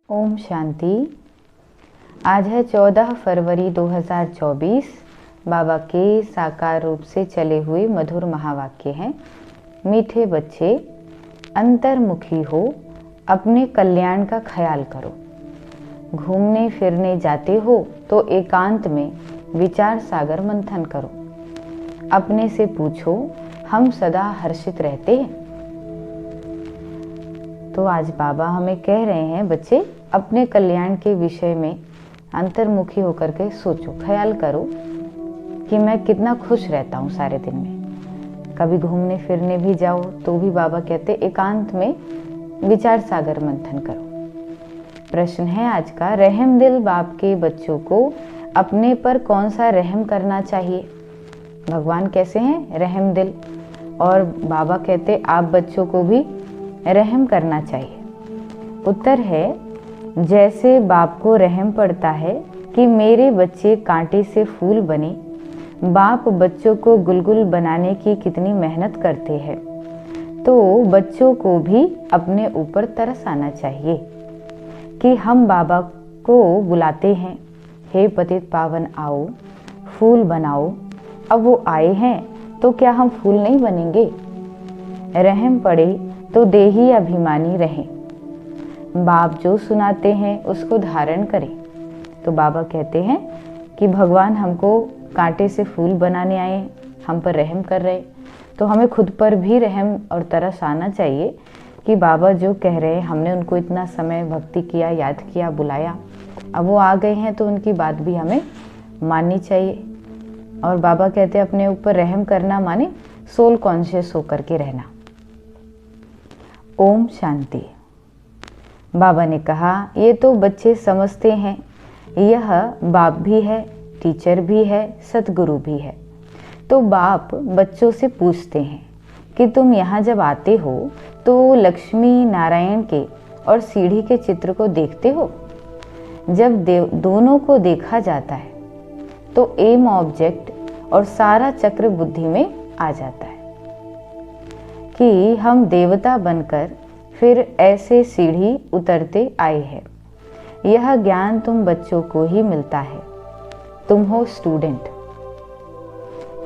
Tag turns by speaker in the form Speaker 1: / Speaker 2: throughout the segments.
Speaker 1: ओम शांति। आज है 14 फरवरी 2024। बाबा के साकार रूप से चले हुए मधुर महावाक्य हैं। मीठे बच्चे, अंतर्मुखी हो, अपने कल्याण का ख्याल करो। घूमने फिरने जाते हो तो एकांत में विचार सागर मंथन करो। अपने से पूछो, हम सदा हर्षित रहते हैं? तो आज बाबा हमें कह रहे हैं, बच्चे अपने कल्याण के विषय में अंतर्मुखी होकर के सोचो, ख्याल करो कि मैं कितना खुश रहता हूँ सारे दिन में। कभी घूमने फिरने भी जाओ तो भी बाबा कहते एकांत में विचार सागर मंथन करो। प्रश्न है आज का, रहम दिल बाप के बच्चों को अपने पर कौन सा रहम करना चाहिए? भगवान कैसे हैं? रहम दिल। और बाबा कहते आप बच्चों को भी रहम करना चाहिए। उत्तर है, जैसे बाप को रहम पड़ता है कि मेरे बच्चे कांटे से फूल बने, बाप बच्चों को गुलगुल बनाने की कितनी मेहनत करते हैं, तो बच्चों को भी अपने ऊपर तरस आना चाहिए कि हम बाबा को बुलाते हैं, हे पतित पावन आओ, फूल बनाओ। अब वो आए हैं तो क्या हम फूल नहीं बनेंगे? रहम पड़े तो देही अभिमानी रहें, बाप जो सुनाते हैं उसको धारण करें। तो बाबा कहते हैं कि भगवान हमको कांटे से फूल बनाने आए, हम पर रहम कर रहे, तो हमें खुद पर भी रहम और तरस आना चाहिए कि बाबा जो कह रहे हैं, हमने उनको इतना समय भक्ति किया, याद किया, बुलाया, अब वो आ गए हैं तो उनकी बात भी हमें माननी चाहिए। और बाबा कहते हैं अपने ऊपर रहम करना माने सोल कॉन्शियस होकर के रहना। ओम शांति। बाबा ने कहा, ये तो बच्चे समझते हैं, यह बाप भी है, टीचर भी है, सतगुरु भी है। तो बाप बच्चों से पूछते हैं कि तुम यहाँ जब आते हो तो लक्ष्मी नारायण के और सीढ़ी के चित्र को देखते हो? जब दोनों को देखा जाता है तो एम ऑब्जेक्ट और सारा चक्र बुद्धि में आ जाता है कि हम देवता बनकर फिर ऐसे सीढ़ी उतरते आए हैं। यह ज्ञान तुम बच्चों को ही मिलता है। तुम हो स्टूडेंट।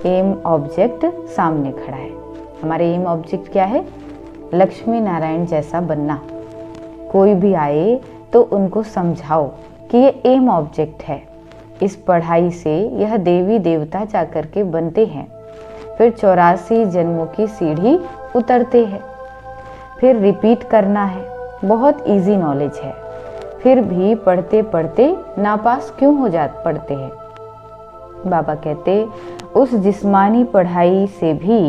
Speaker 1: एम ऑब्जेक्ट सामने खड़ा है। हमारे एम ऑब्जेक्ट क्या है? लक्ष्मी नारायण जैसा बनना। कोई भी आए तो उनको समझाओ कि ये एम ऑब्जेक्ट है। इस पढ़ाई से यह देवी देवता जाकर के बनते हैं, फिर 84 जन्मों की सीढ़ी उतरते हैं, फिर रिपीट करना है। बहुत इजी नॉलेज है, फिर भी पढ़ते पढ़ते नापास क्यों हो पढ़ते हैं? बाबा कहते उस जिस्मानी पढ़ाई से भी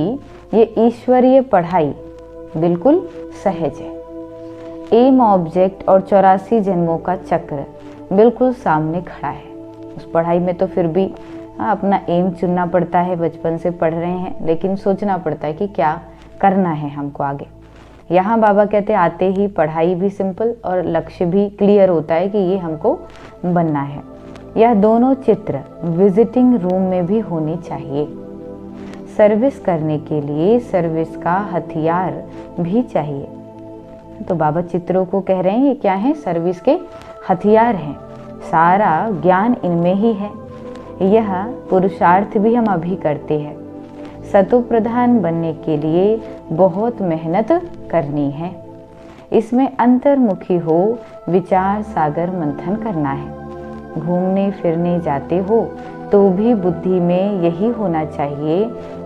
Speaker 1: ये ईश्वरीय पढ़ाई बिल्कुल सहज है। एम ऑब्जेक्ट और 84 जन्मों का चक्र बिल्कुल सामने खड़ा है। उस पढ़ाई में तो फिर भी अपना एम चुनना पड़ता है। बचपन से पढ़ रहे हैं लेकिन सोचना पड़ता है कि क्या करना है हमको आगे। यहाँ बाबा कहते आते ही पढ़ाई भी सिंपल और लक्ष्य भी क्लियर होता है कि ये हमको बनना है। यह दोनों चित्र विजिटिंग रूम में भी होने चाहिए। सर्विस करने के लिए सर्विस का हथियार भी चाहिए। तो बाबा चित्रों को कह रहे हैं ये क्या है? सर्विस के हथियार हैं। सारा ज्ञान इनमें ही है। यह पुरुषार्थ भी हम अभी करते हैं। सतो प्रधान बनने के लिए बहुत मेहनत करनी है। इसमें अंतर्मुखी हो, विचार सागर मंथन करना है। घूमने फिरने जाते हो तो भी बुद्धि में यही होना चाहिए।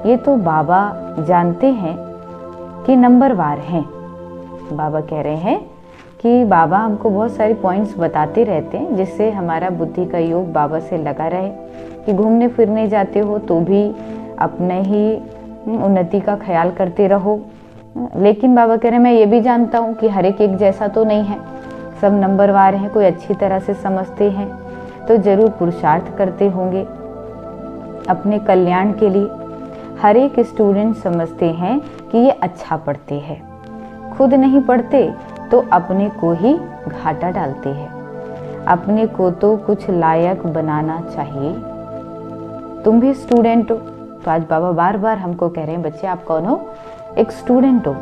Speaker 1: ये तो बाबा जानते हैं कि नंबरवार हैं। बाबा कह रहे हैं कि बाबा हमको बहुत सारे पॉइंट्स बताते रहते हैं जिससे हमारा बुद्धि का योग बाबा से लगा रहे। कि घूमने फिरने जाते हो तो भी अपने ही उन्नति का ख्याल करते रहो। लेकिन बाबा कह रहे हैं मैं ये भी जानता हूँ कि हर एक जैसा तो नहीं है, सब नंबरवार हैं। कोई अच्छी तरह से समझते हैं तो जरूर पुरुषार्थ करते होंगे अपने कल्याण के लिए। हर एक स्टूडेंट समझते हैं कि ये अच्छा पढ़ते हैं, खुद नहीं पढ़ते तो अपने को ही घाटा डालते हैं। अपने को तो कुछ लायक बनाना चाहिए। तुम भी स्टूडेंट हो। तो आज बाबा बार बार हमको कह रहे हैं, बच्चे आप कौन हो? एक स्टूडेंट हो।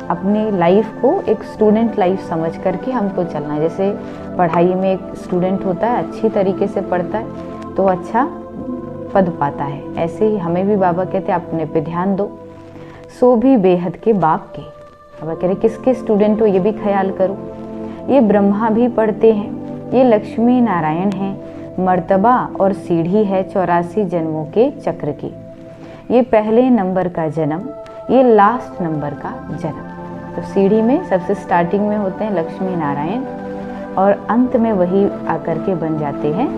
Speaker 1: अपनी लाइफ को एक स्टूडेंट लाइफ समझ करके हमको चलना है। जैसे पढ़ाई में एक स्टूडेंट होता है, अच्छी तरीके से पढ़ता है तो अच्छा पद पाता है, ऐसे ही हमें भी बाबा कहते हैं अपने पे ध्यान दो। सो भी बेहद के बाप के, बाबा कह रहे किसके स्टूडेंट हो ये भी ख्याल करो। ये ब्रह्मा भी पढ़ते हैं, ये लक्ष्मी नारायण हैं, मर्तबा और सीढ़ी है 84 जन्मों के चक्र की। ये पहले नंबर का जन्म, ये लास्ट नंबर का जन्म। तो सीढ़ी में सबसे स्टार्टिंग में होते हैं लक्ष्मी नारायण और अंत में वही आकर के बन जाते हैं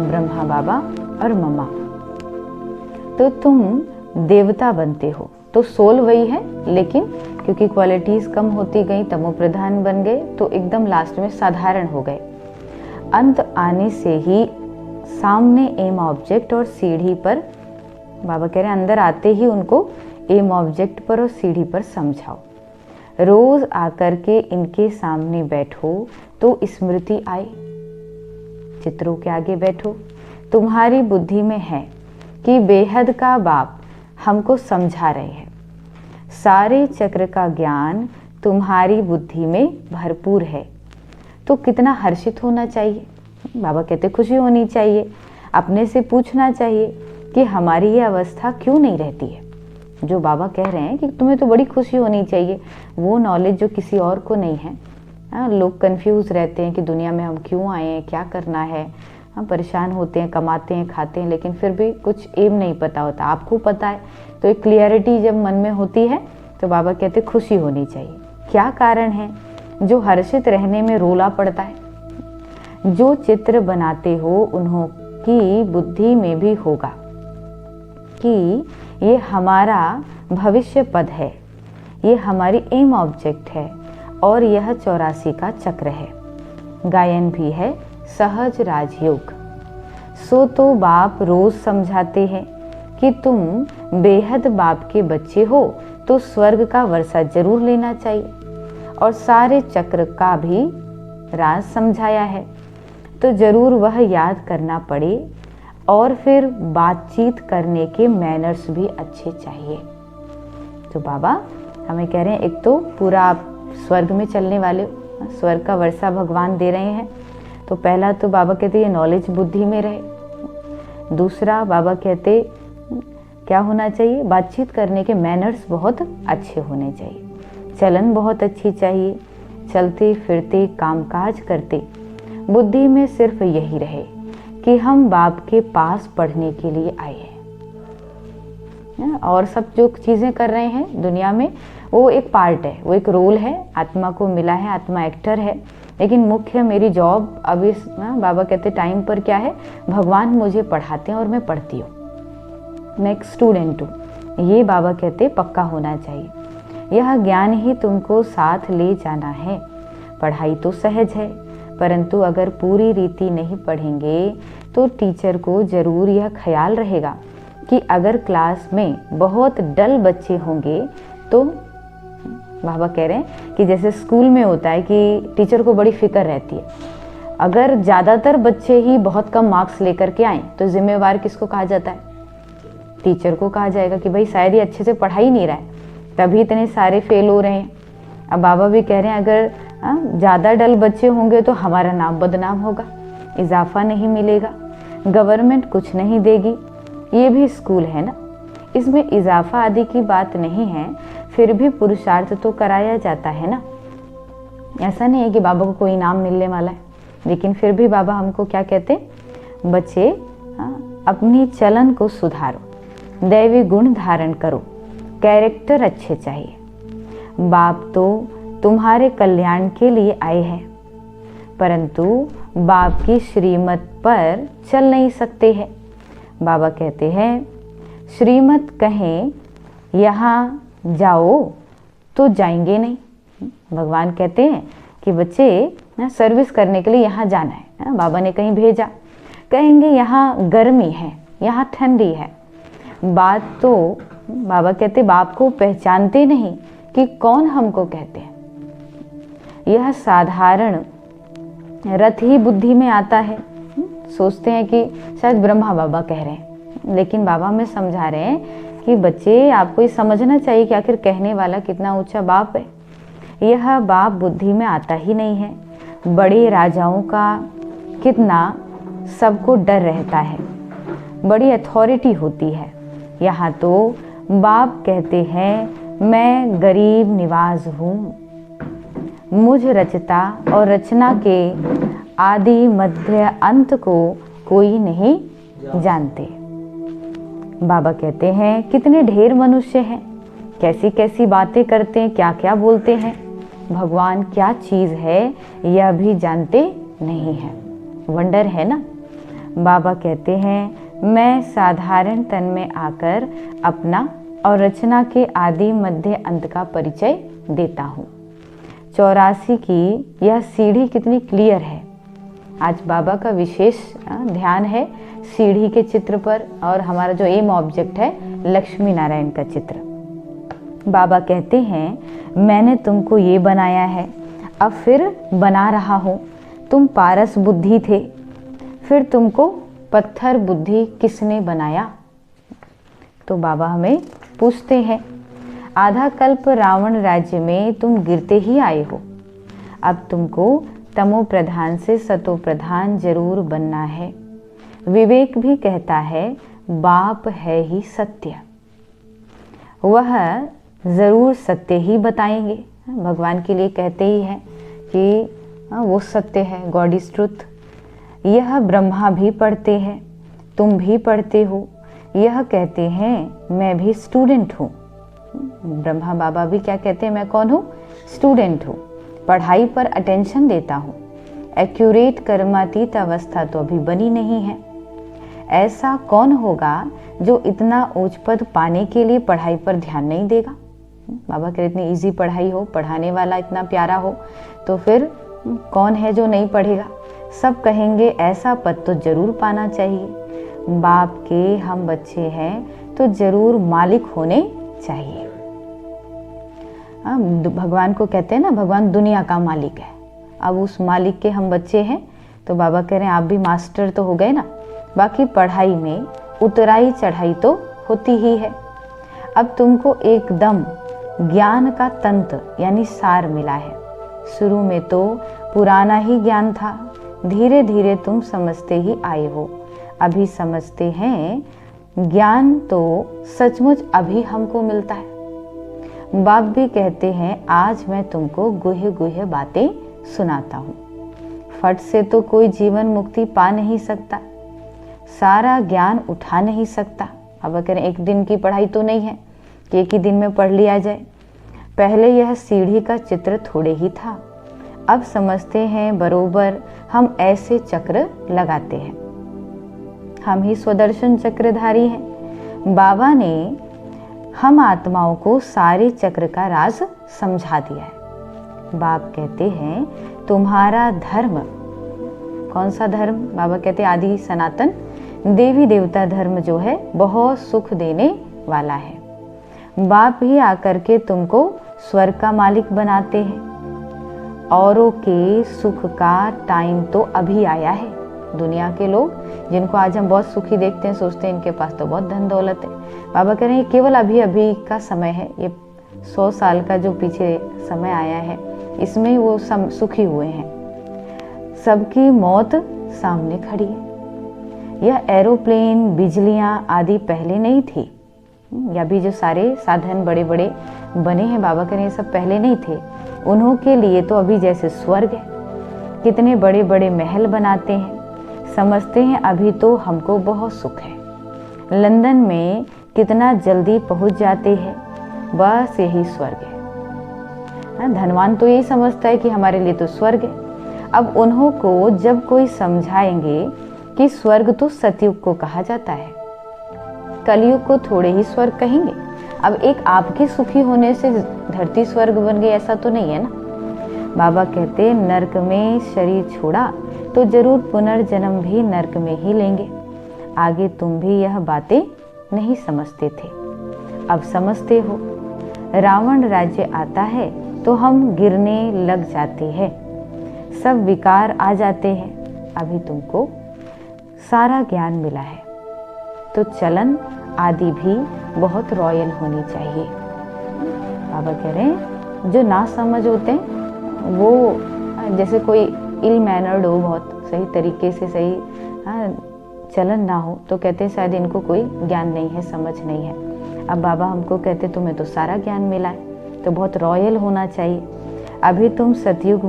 Speaker 1: ब्रह्मा बाबा और मम्मा। तो तुम देवता बनते हो, तो सोल वही है, लेकिन क्योंकि क्वालिटीज कम होती गई तमो प्रधान बन गए तो एकदम लास्ट में साधारण हो गए। अंत आने से ही सामने एम ऑब्जेक्ट और सीढ़ी पर, बाबा कह रहे हैं अंदर आते ही उनको एम ऑब्जेक्ट पर और सीढ़ी पर समझाओ। रोज आकर के इनके सामने बैठो तो स्मृति आए। चित्रों के आगे बैठो, तुम्हारी बुद्धि में है कि बेहद का बाप हमको समझा रहे हैं। सारे चक्र का ज्ञान तुम्हारी बुद्धि में भरपूर है, तो कितना हर्षित होना चाहिए। बाबा कहते खुशी होनी चाहिए, अपने से पूछना चाहिए कि हमारी ये अवस्था क्यों नहीं रहती है। जो बाबा कह रहे हैं कि तुम्हें तो बड़ी खुशी होनी चाहिए, वो नॉलेज जो किसी और को नहीं है। लोग कंफ्यूज रहते हैं कि दुनिया में हम क्यों आए हैं, क्या करना है। हम परेशान होते हैं, कमाते हैं, खाते हैं, लेकिन फिर भी कुछ एम नहीं पता होता। आपको पता है, तो एक क्लियरिटी जब मन में होती है तो बाबा कहते खुशी होनी चाहिए। क्या कारण है जो हर्षित रहने में रोला पड़ता है। जो चित्र बनाते हो उन्हों की बुद्धि में भी होगा कि ये हमारा भविष्य पद है, ये हमारी एम ऑब्जेक्ट है और यह 84 का चक्र है। गायन भी है सहज राजयोग। सो तो बाप रोज समझाते हैं कि तुम बेहद बाप के बच्चे हो तो स्वर्ग का वर्षा जरूर लेना चाहिए। और सारे चक्र का भी राज समझाया है तो जरूर वह याद करना पड़े। और फिर बातचीत करने के मैनर्स भी अच्छे चाहिए। तो बाबा हमें कह रहे हैं एक तो पूरा आप स्वर्ग में चलने वाले हो, स्वर्ग का वर्षा भगवान दे रहे हैं। तो पहला तो बाबा कहते ये नॉलेज बुद्धि में रहे। दूसरा बाबा कहते क्या होना चाहिए, बातचीत करने के मैनर्स बहुत अच्छे होने चाहिए, चलन बहुत अच्छी चाहिए। चलते फिरते कामकाज करते बुद्धि में सिर्फ यही रहे कि हम बाप के पास पढ़ने के लिए आए हैं। और सब जो चीज़ें कर रहे हैं दुनिया में वो एक पार्ट है, वो एक रोल है, आत्मा को मिला है, आत्मा एक्टर है। लेकिन मुख्य मेरी जॉब अभी बाबा कहते टाइम पर क्या है, भगवान मुझे पढ़ाते हैं और मैं पढ़ती हूँ, मैं एक स्टूडेंट हूँ। ये बाबा कहते पक्का होना चाहिए। यह ज्ञान ही तुमको साथ ले जाना है। पढ़ाई तो सहज है, परंतु अगर पूरी रीति नहीं पढ़ेंगे तो टीचर को जरूर यह ख्याल रहेगा कि अगर क्लास में बहुत डल बच्चे होंगे तो बाबा कह रहे हैं कि जैसे स्कूल में होता है कि टीचर को बड़ी फिक्र रहती है, अगर ज़्यादातर बच्चे ही बहुत कम मार्क्स लेकर के आए तो जिम्मेवार किसको कहा जाता है, टीचर को कहा जाएगा कि भाई शायद ये अच्छे से पढ़ा ही नहीं रहा है तभी इतने सारे फेल हो रहे हैं। अब बाबा भी कह रहे हैं अगर ज़्यादा डल बच्चे होंगे तो हमारा नाम बदनाम होगा, इजाफा नहीं मिलेगा, गवर्नमेंट कुछ नहीं देगी। ये भी स्कूल है ना, इसमें इजाफा आदि की बात नहीं है, फिर भी पुरुषार्थ तो कराया जाता है ना। ऐसा नहीं है कि बाबा को कोई इनाम मिलने वाला है, लेकिन फिर भी बाबा हमको क्या कहते, बच्चे अपनी चलन को सुधारो, दैवी गुण धारण करो, कैरेक्टर अच्छे चाहिए। बाप तो तुम्हारे कल्याण के लिए आए हैं, परंतु बाप की श्रीमत पर चल नहीं सकते हैं। बाबा कहते हैं श्रीमत कहें यहाँ जाओ तो जाएंगे नहीं। भगवान कहते हैं कि बच्चे सर्विस करने के लिए यहाँ जाना है, बाबा ने कहीं भेजा, कहेंगे यहाँ गर्मी है, यहाँ ठंडी है। बात तो बाबा कहते बाप को पहचानते नहीं कि कौन हमको कहते हैं। यह साधारण रथ ही बुद्धि में आता है, सोचते हैं कि शायद ब्रह्मा बाबा कह रहे हैं, लेकिन बाबा में समझा रहे हैं कि बच्चे आपको ये समझना चाहिए कि आखिर कहने वाला कितना ऊंचा बाप है। यह बाप बुद्धि में आता ही नहीं है। बड़े राजाओं का कितना सबको डर रहता है, बड़ी अथॉरिटी होती है। यहाँ तो बाप कहते हैं मैं गरीब निवाज हूँ, मुझ रचता और रचना के आदि मध्य अंत को कोई नहीं जानते। बाबा कहते हैं कितने ढेर मनुष्य हैं, कैसी कैसी बातें करते हैं, क्या क्या बोलते हैं, भगवान क्या चीज़ है यह भी जानते नहीं है। वंडर है ना। बाबा कहते हैं मैं साधारण तन में आकर अपना और रचना के आदि मध्य अंत का परिचय देता हूँ। 84 की यह सीढ़ी कितनी क्लियर है। आज बाबा का विशेष ध्यान है सीढ़ी के चित्र पर, और हमारा जो एम ऑब्जेक्ट है लक्ष्मी नारायण का चित्र। बाबा कहते हैं मैंने तुमको ये बनाया है, अब फिर बना रहा हूँ। तुम पारस बुद्धि थे, फिर तुमको पत्थर बुद्धि किसने बनाया? तो बाबा हमें पूछते हैं आधा कल्प रावण राज्य में तुम गिरते ही आए हो, अब तुमको तमो प्रधान से सतो प्रधान जरूर बनना है। विवेक भी कहता है बाप है ही सत्य, वह जरूर सत्य ही बताएंगे। भगवान के लिए कहते ही हैं कि वो सत्य है, गॉड इज ट्रुथ। यह ब्रह्मा भी पढ़ते हैं, तुम भी पढ़ते हो। यह कहते हैं मैं भी स्टूडेंट हूँ। ब्रह्मा बाबा भी क्या कहते हैं, मैं कौन हूँ? स्टूडेंट हूँ, पढ़ाई पर अटेंशन देता हूँ। एक्यूरेट कर्मातीत अवस्था तो अभी बनी नहीं है। ऐसा कौन होगा जो इतना उच्च पद पाने के लिए पढ़ाई पर ध्यान नहीं देगा? बाबा कह रहे इतनी इजी पढ़ाई हो, पढ़ाने वाला इतना प्यारा हो, तो फिर कौन है जो नहीं पढ़ेगा? सब कहेंगे ऐसा पद तो जरूर पाना चाहिए। बाप के हम बच्चे हैं तो जरूर मालिक होने चाहिए। भगवान को कहते हैं ना, भगवान दुनिया का मालिक है। अब उस मालिक के हम बच्चे हैं, तो बाबा कह रहे हैं आप भी मास्टर तो हो गए ना। बाकी पढ़ाई में उतराई चढ़ाई तो होती ही है। अब तुमको एकदम ज्ञान का तंत्र यानी सार मिला है। शुरू में तो पुराना ही ज्ञान था, धीरे धीरे तुम समझते ही आए हो। अभी समझते हैं, ज्ञान तो सचमुच अभी हमको मिलता है। बाप भी कहते हैं आज मैं तुमको गुह्य गुह्य बातें सुनाता हूँ। फट से तो कोई जीवन मुक्ति पा नहीं सकता, सारा ज्ञान उठा नहीं सकता। अब अगर एक दिन की पढ़ाई तो नहीं है कि एक ही दिन में पढ़ लिया जाए। पहले यह सीढ़ी का चित्र थोड़े ही था, अब समझते हैं बरोबर हम ऐसे चक्र लगाते हैं। हम ही स्वदर्शन चक्रधारी हैं। बाबा ने हम आत्माओं को सारे चक्र का राज समझा दिया है। बाप कहते हैं तुम्हारा धर्म, कौन सा धर्म? बाबा कहते हैं आदि सनातन देवी देवता धर्म जो है बहुत सुख देने वाला है। बाप ही आकर के तुमको स्वर्ग का मालिक बनाते हैं। औरों के सुख का टाइम तो अभी आया है। दुनिया के लोग जिनको आज हम बहुत सुखी देखते हैं, सोचते हैं इनके पास तो बहुत धन दौलत है। बाबा कह रहे हैं केवल अभी अभी का समय है, ये 100 साल का जो पीछे समय आया है इसमें वो सुखी हुए हैं। सबकी मौत सामने खड़ी है। यह एरोप्लेन, बिजलियां आदि पहले नहीं थी, या भी जो सारे साधन बड़े बड़े बने हैं बाबा कह रहे हैं सब पहले नहीं थे। उन्हों के लिए तो अभी जैसे स्वर्ग है। कितने बड़े बड़े महल बनाते हैं, समझते हैं अभी तो हमको बहुत सुख है। लंदन में कितना जल्दी पहुंच जाते हैं, बस यही स्वर्ग है। धनवान तो यही समझता है कि हमारे लिए तो स्वर्ग है। अब उन्हों को जब कोई समझाएंगे कि स्वर्ग तो सतयुग को कहा जाता है, कलयुग को थोड़े ही स्वर्ग कहेंगे। अब एक आपके सुखी होने से धरती स्वर्ग बन गई ऐसा तो नहीं है ना। बाबा कहते नरक में शरीर छोड़ा तो जरूर पुनर्जन्म भी नरक में ही लेंगे। आगे तुम भी यह बातें नहीं समझते थे, अब समझते हो। रावण राज्य आता है तो हम गिरने लग जाते हैं, सब विकार आ जाते हैं। अभी तुमको सारा ज्ञान मिला है तो चलन आदि भी बहुत रॉयल होनी चाहिए। बाबा कह रहे हैं जो ना समझ होते हैं वो जैसे कोई इल मैनर्ड हो, बहुत सही तरीके से सही चलन ना हो, तो कहते हैं शायद इनको कोई ज्ञान नहीं है, समझ नहीं है। अब बाबा हमको कहते तुम्हें तो सारा ज्ञान मिला है, तो बहुत रॉयल होना चाहिए, अभी तुम सतयुग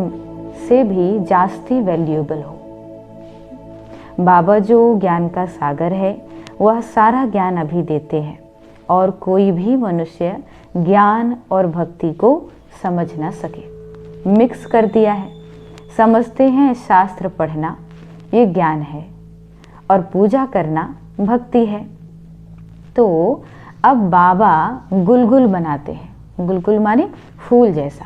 Speaker 1: से भी जास्ती वैल्यूएबल हो। बाबा जो ज्ञान का सागर है वह सारा ज्ञान अभी देते हैं, और कोई भी मनुष्य ज्ञान और भक्ति को समझ ना सके, मिक्स कर दिया है। समझते हैं शास्त्र पढ़ना ये ज्ञान है और पूजा करना भक्ति है। तो अब बाबा गुलगुल बनाते हैं। गुलगुल माने फूल जैसा,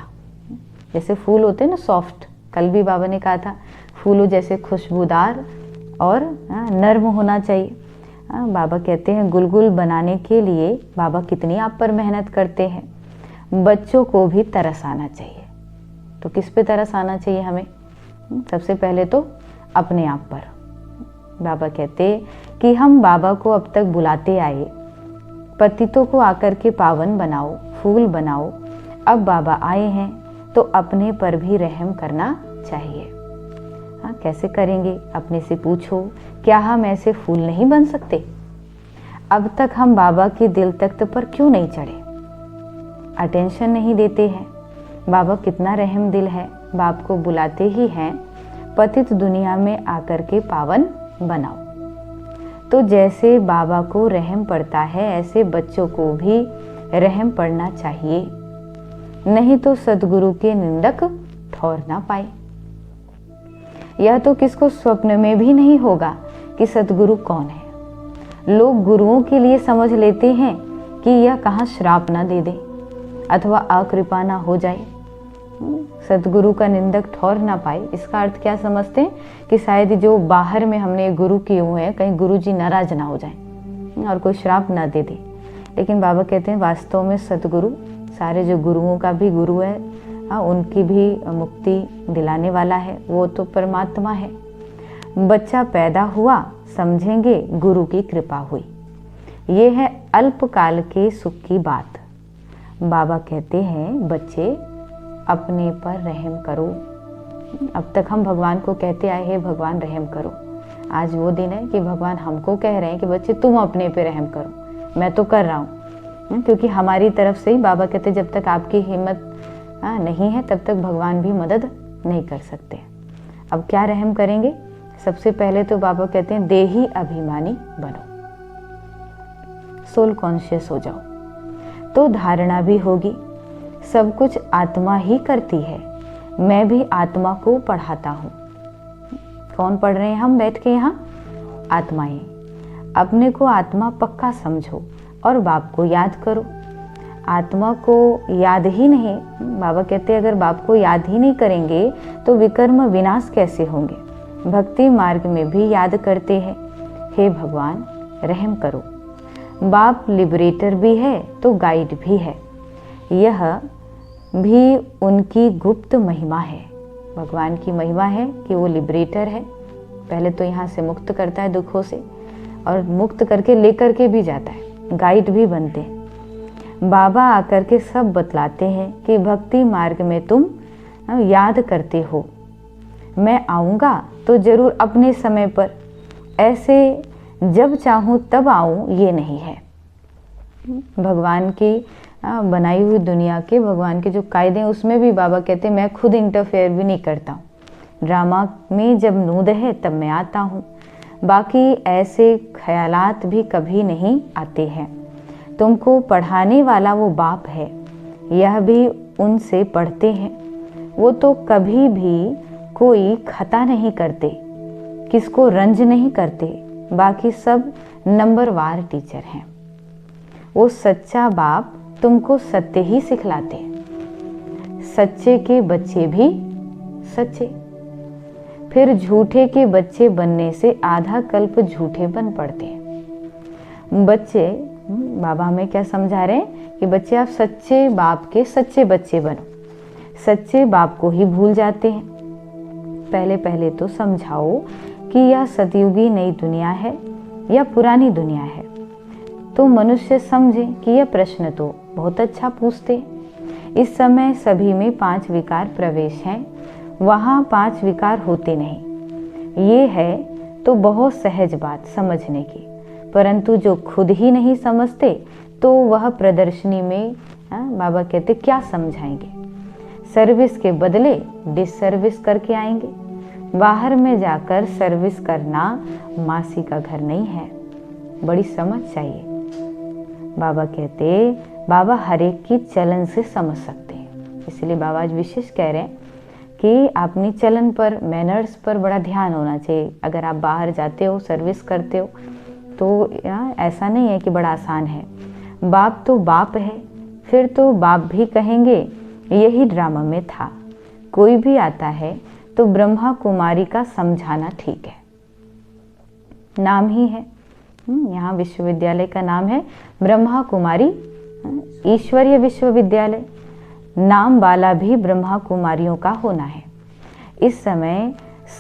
Speaker 1: जैसे फूल होते हैं ना सॉफ्ट, कल भी बाबा ने कहा था फूलों जैसे खुशबूदार और नर्म होना चाहिए। बाबा कहते हैं गुलगुल बनाने के लिए बाबा कितनी आप पर मेहनत करते हैं। बच्चों को भी तरस आना चाहिए, तो किस पे तरस आना चाहिए हमें? सबसे पहले तो अपने आप पर। बाबा कहते कि हम बाबा को अब तक बुलाते आए, पतितों को आकर के पावन बनाओ, फूल बनाओ। अब बाबा आए हैं तो अपने पर भी रहम करना चाहिए। हाँ, कैसे करेंगे? अपने से पूछो, क्या हम ऐसे फूल नहीं बन सकते? अब तक हम बाबा के दिल तख्त पर क्यों नहीं चढ़े? अटेंशन नहीं देते हैं। बाबा कितना रहम दिल है, बाप को बुलाते ही हैं पतित दुनिया में आकर के पावन बनाओ। तो जैसे बाबा को रहम पड़ता है ऐसे बच्चों को भी रहम पड़ना चाहिए, नहीं तो सद्गुरु के निंदक ठौर ना पाए। यह तो किसको स्वप्न में भी नहीं होगा कि सद्गुरु कौन है। लोग गुरुओं के लिए समझ लेते हैं कि यह कहाँ श्राप ना दे दे अथवा अकृपा ना हो जाए, सद्गुरु का निंदक ठौर ना पाए। इसका अर्थ क्या समझते हैं कि शायद जो बाहर में हमने गुरु किए हुए हैं कहीं गुरु जी नाराज ना हो जाए और कोई श्राप ना दे दे। लेकिन बाबा कहते हैं वास्तव में सद्गुरु सारे जो गुरुओं का भी गुरु है, उनकी भी मुक्ति दिलाने वाला है, वो तो परमात्मा है। बच्चा पैदा हुआ समझेंगे गुरु की कृपा हुई, ये है अल्पकाल के सुख की बात। बाबा कहते हैं बच्चे अपने पर रहम करो। अब तक हम भगवान को कहते आए हैं भगवान रहम करो, आज वो दिन है कि भगवान हमको कह रहे हैं कि बच्चे तुम अपने पे रहम करो। मैं तो कर रहा हूँ, क्योंकि हमारी तरफ से ही बाबा कहते जब तक आपकी हिम्मत नहीं है तब तक भगवान भी मदद नहीं कर सकते। अब क्या रहम करेंगे? सबसे पहले तो बाबा कहते हैं देही अभिमानी बनो, सोल कॉन्शियस हो जाओ, तो धारणा भी होगी सब कुछ आत्मा ही करती है। मैं भी आत्मा को पढ़ाता हूँ। कौन पढ़ रहे हैं हम बैठ के यहाँ? आत्माएं। अपने को आत्मा पक्का समझो और बाप को याद करो। आत्मा को याद ही नहीं, बाबा कहते हैं अगर बाप को याद ही नहीं करेंगे तो विकर्म विनाश कैसे होंगे? भक्ति मार्ग में भी याद करते हैं, हे भगवान रहम करो। बाप लिबरेटर भी है तो गाइड भी है, यह भी उनकी गुप्त महिमा है। भगवान की महिमा है कि वो लिबरेटर है, पहले तो यहाँ से मुक्त करता है दुखों से और मुक्त करके लेकर के भी जाता है, गाइड भी बनते हैं। बाबा आकर के सब बतलाते हैं कि भक्ति मार्ग में तुम याद करते हो, मैं आऊँगा तो जरूर अपने समय पर, ऐसे जब चाहूँ तब आऊँ ये नहीं है। भगवान की बनाई हुई दुनिया के भगवान के जो कायदे हैं उसमें भी बाबा कहते हैं मैं खुद इंटरफेयर भी नहीं करता हूँ। ड्रामा में जब नूद है तब मैं आता हूँ, बाकी ऐसे ख्यालात भी कभी नहीं आते हैं। तुमको पढ़ाने वाला वो बाप है, यह भी उनसे पढ़ते हैं। वो तो कभी भी कोई खता नहीं करते, किसको रंज नहीं करते, बाकी सब नंबरवार टीचर हैं। वो सच्चा बाप तुमको सत्य ही सिखलाते हैं। सच्चे के बच्चे भी सच्चे, फिर झूठे के बच्चे बनने से आधा कल्प झूठे बन पड़ते हैं। बच्चे, बाबा हमें क्या समझा रहे हैं कि बच्चे आप सच्चे बाप के सच्चे बच्चे बनो। सच्चे बाप को ही भूल जाते हैं। पहले पहले तो समझाओ कि यह सतयुगी नई दुनिया है या पुरानी दुनिया है, तो मनुष्य समझे कि यह प्रश्न तो बहुत अच्छा पूछते। इस समय सभी में 5 विकार प्रवेश हैं, वहाँ 5 विकार होते नहीं। ये है तो बहुत सहज बात समझने की, परंतु जो खुद ही नहीं समझते तो वह प्रदर्शनी में बाबा कहते क्या समझाएंगे। सर्विस के बदले डिसर्विस करके आएंगे। बाहर में जाकर सर्विस करना मासी का घर नहीं है, बड़ी समझ चाहिए। बाबा कहते बाबा हर एक की चलन से समझ सकते हैं, इसलिए बाबा आज विशेष कह रहे हैं कि अपनी चलन पर, मैनर्स पर बड़ा ध्यान होना चाहिए। अगर आप बाहर जाते हो, सर्विस करते हो, तो ऐसा नहीं है कि बड़ा आसान है। बाप तो बाप है, फिर तो बाप भी कहेंगे। यही ड्रामा में था। कोई भी आता है तो ब्रह्मा कुमारी का समझाना ठीक है, नाम ही है। यहाँ विश्वविद्यालय का नाम है ब्रह्मा कुमारी ईश्वरीय विश्वविद्यालय। नाम वाला भी ब्रह्मा कुमारियों का होना है। इस समय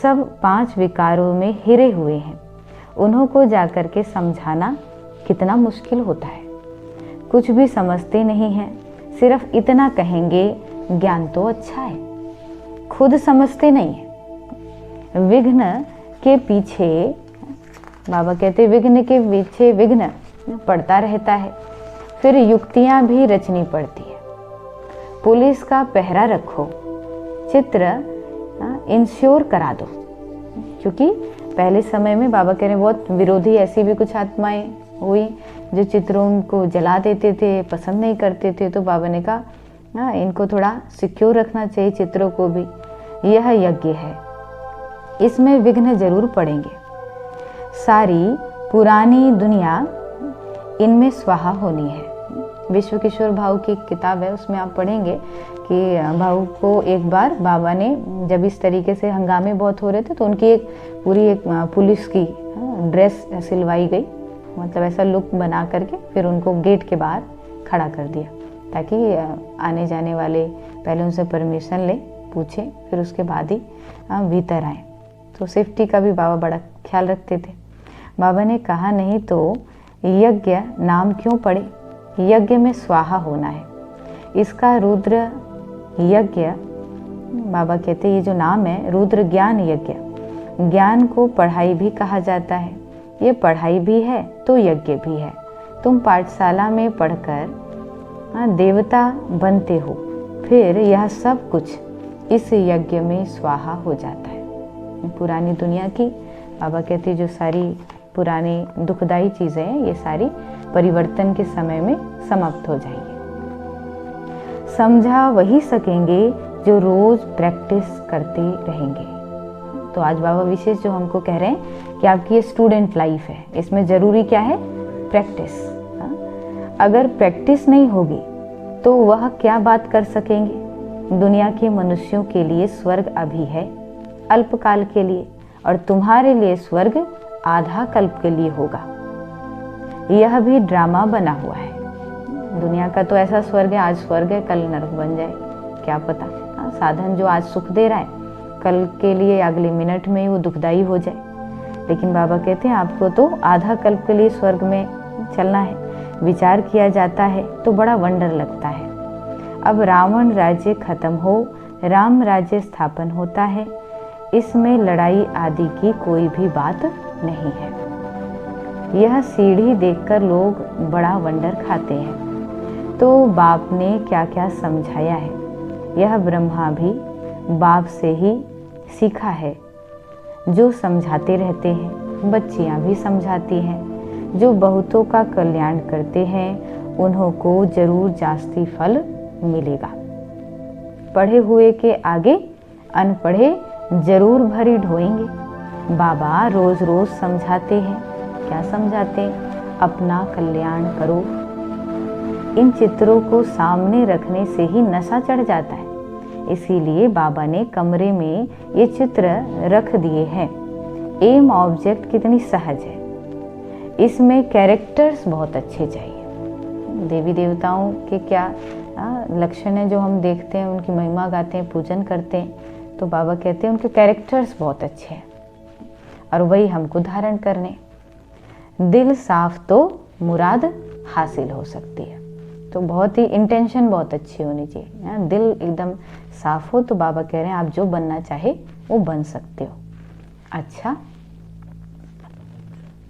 Speaker 1: सब 5 विकारों में हिरे हुए हैं, उन्हों को जाकर के समझाना कितना मुश्किल होता है। कुछ भी समझते नहीं हैं, सिर्फ इतना कहेंगे ज्ञान तो अच्छा है, खुद समझते नहीं है। विघ्न के पीछे, बाबा कहते विघ्न के पीछे विघ्न पड़ता रहता है, फिर युक्तियां भी रचनी पड़ती है। पुलिस का पहरा रखो, चित्र इंश्योर करा दो, क्योंकि पहले समय में बाबा कह रहे बहुत विरोधी ऐसी भी कुछ आत्माएं हुई जो चित्रों को जला देते थे, पसंद नहीं करते थे। तो बाबा ने कहा इनको थोड़ा सिक्योर रखना चाहिए, चित्रों को भी। यह यज्ञ है, इसमें विघ्न जरूर पड़ेंगे। सारी पुरानी दुनिया इनमें स्वाहा होनी है। विश्व किशोर भाऊ की किताब है, उसमें आप पढ़ेंगे कि भाऊ को एक बार बाबा ने जब इस तरीके से हंगामे बहुत हो रहे थे तो उनकी एक पूरी पुलिस की ड्रेस सिलवाई गई, मतलब ऐसा लुक बना करके फिर उनको गेट के बाहर खड़ा कर दिया, ताकि आने जाने वाले पहले उनसे परमिशन ले, पूछे, फिर उसके बाद ही भीतर आए। तो सेफ्टी का भी बाबा बड़ा ख्याल रखते थे। बाबा ने कहा नहीं तो यज्ञ नाम क्यों पड़े, यज्ञ में स्वाहा होना है। इसका रुद्र यज्ञ, बाबा कहते ये जो नाम है रुद्र ज्ञान यज्ञ, ज्ञान को पढ़ाई भी कहा जाता है। ये पढ़ाई भी है तो यज्ञ भी है। तुम पाठशाला में पढ़कर देवता बनते हो, फिर यह सब कुछ इस यज्ञ में स्वाहा हो जाता है। पुरानी दुनिया की बाबा कहते जो सारी पुरानी दुखदाई चीज़ें हैं, ये सारी परिवर्तन के समय में समाप्त हो जाएंगी। समझा वही सकेंगे जो रोज प्रैक्टिस करते रहेंगे। तो आज बाबा विशेष जो हमको कह रहे हैं कि आपकी ये स्टूडेंट लाइफ है, इसमें ज़रूरी क्या है, प्रैक्टिस। अगर प्रैक्टिस नहीं होगी तो वह क्या बात कर सकेंगे। दुनिया के मनुष्यों के लिए स्वर्ग अभी है, अल्पकाल के लिए, और तुम्हारे लिए स्वर्ग आधा कल्प के लिए होगा। यह भी ड्रामा बना हुआ है। दुनिया का तो ऐसा स्वर्ग है, आज स्वर्ग है कल नरक बन जाए, क्या पता। साधन जो आज सुख दे रहा है कल के लिए अगले मिनट में ही वो दुखदाई हो जाए। लेकिन बाबा कहते हैं आपको तो आधा कल्प के लिए स्वर्ग में चलना है। विचार किया जाता है तो बड़ा वंडर लगता है। अब रावण राज्य खत्म हो, राम राज्य स्थापन होता है। इसमें लड़ाई आदि की कोई भी बात नहीं है। यह सीढ़ी देखकर लोग बड़ा वंडर खाते हैं। तो बाप ने क्या क्या समझाया है, यह ब्रह्मा भी बाप से ही सीखा है। जो समझाते रहते हैं, बच्चियां भी समझाती हैं। जो बहुतों का कल्याण करते हैं उन्हों को जरूर जास्ती फल मिलेगा। पढ़े हुए के आगे अनपढ़े जरूर भरी ढोएंगे। बाबा रोज रोज समझाते हैं। क्या समझाते हैं? अपना कल्याण करो। इन चित्रों को सामने रखने से ही नशा चढ़ जाता है। इसीलिए बाबा ने कमरे में ये चित्र रख दिए हैं। एम ऑब्जेक्ट कितनी सहज है। इसमें कैरेक्टर्स बहुत अच्छे चाहिए। देवी देवताओं के क्या लक्षण है जो हम देखते हैं, उनकी महिमा गाते हैं, पूजन करते हैं, तो बाबा कहते हैं उनके कैरेक्टर्स बहुत अच्छे हैं और वही हमको धारण करने। दिल साफ तो मुराद हासिल हो सकती है। तो बहुत ही इंटेंशन बहुत अच्छी होनी चाहिए, दिल एकदम साफ हो तो बाबा कह रहे हैं आप जो बनना चाहे वो बन सकते हो। अच्छा,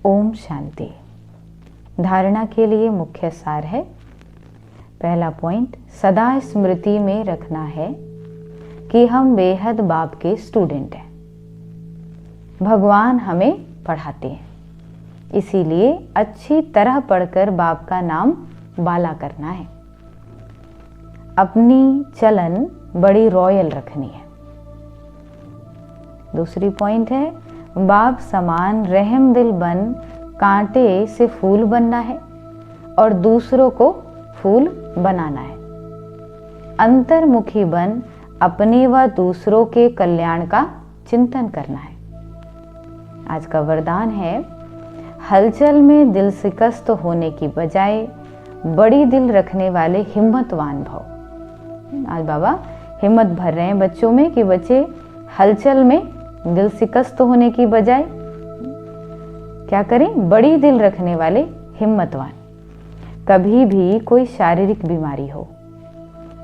Speaker 1: ओम शांति। धारणा के लिए मुख्य सार है, पहला पॉइंट, सदा स्मृति में रखना है कि हम बेहद बाप के स्टूडेंट हैं। भगवान हमें पढ़ाते हैं, इसीलिए अच्छी तरह पढ़कर बाप का नाम बाला करना है। अपनी चलन बड़ी रॉयल रखनी है। दूसरी पॉइंट है, बाप समान रहम दिल बन कांटे से फूल बनना है और दूसरों को फूल बनाना है। अंतर्मुखी बन अपने व दूसरों के कल्याण का चिंतन करना है। आज का वरदान है, हलचल में दिल शिकस्त होने की बजाय बड़ी दिल रखने वाले हिम्मतवान भव। आज बाबा हिम्मत भर रहे हैं बच्चों में कि बच्चे हलचल में दिल शिकस्त होने की बजाय क्या करें, बड़ी दिल रखने वाले हिम्मतवान। कभी भी कोई शारीरिक बीमारी हो,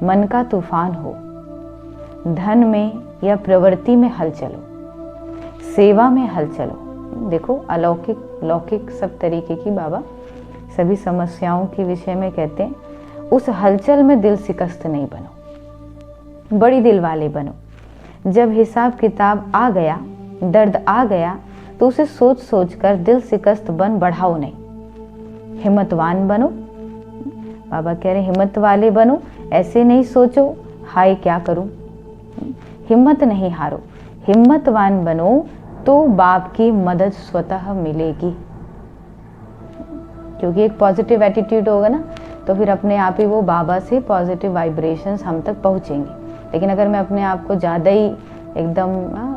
Speaker 1: मन का तूफान हो, धन में या प्रवृत्ति में हलचल हो, सेवा में हलचल हो, देखो अलौकिक लौकिक सब तरीके की बाबा सभी समस्याओं के विषय में कहते हैं, उस हलचल में दिल शिकस्त नहीं बनो, बड़ी दिल वाले बनो। जब हिसाब किताब आ गया, दर्द आ गया, तो उसे सोच सोच कर दिल शिकस्त बन बढ़ाओ नहीं, हिम्मतवान बनो। बाबा कह रहे हिम्मत वाले बनो, ऐसे नहीं सोचो हाय क्या करूं, हिम्मत नहीं हारो, हिम्मतवान बनो तो बाप की मदद स्वतः मिलेगी। क्योंकि एक पॉजिटिव एटीट्यूड होगा ना, तो फिर अपने आप ही वो बाबा से पॉजिटिव वाइब्रेशंस हम तक पहुंचेंगे। लेकिन अगर मैं अपने आप को ज़्यादा ही एकदम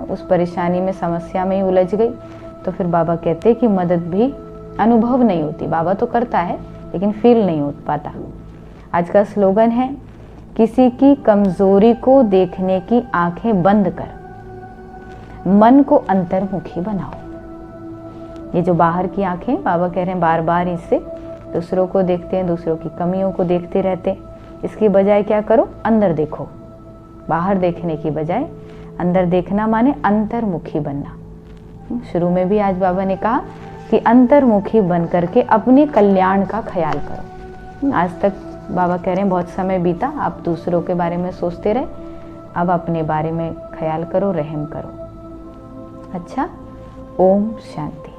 Speaker 1: उस परेशानी में, समस्या में ही उलझ गई, तो फिर बाबा कहते हैं कि मदद भी अनुभव नहीं होती। बाबा तो करता है लेकिन फील नहीं हो पाता। आज का स्लोगन है, किसी की कमजोरी को देखने की आंखें बंद कर मन को अंतर्मुखी बनाओ। ये जो बाहर की आंखें, बाबा कह रहे हैं बार बार इससे दूसरों को देखते हैं, दूसरों की कमियों को देखते रहते हैं। इसकी बजाय क्या करो, अंदर देखो। बाहर देखने की बजाय अंदर देखना माने अंतर्मुखी बनना। शुरू में भी आज बाबा ने कहा कि अंतर्मुखी बन करके अपने कल्याण का ख्याल करो। आज तक बाबा कह रहे हैं बहुत समय बीता, आप दूसरों के बारे में सोचते रहे, अब अपने बारे में ख्याल करो, रहम करो। अच्छा, ओम शांति।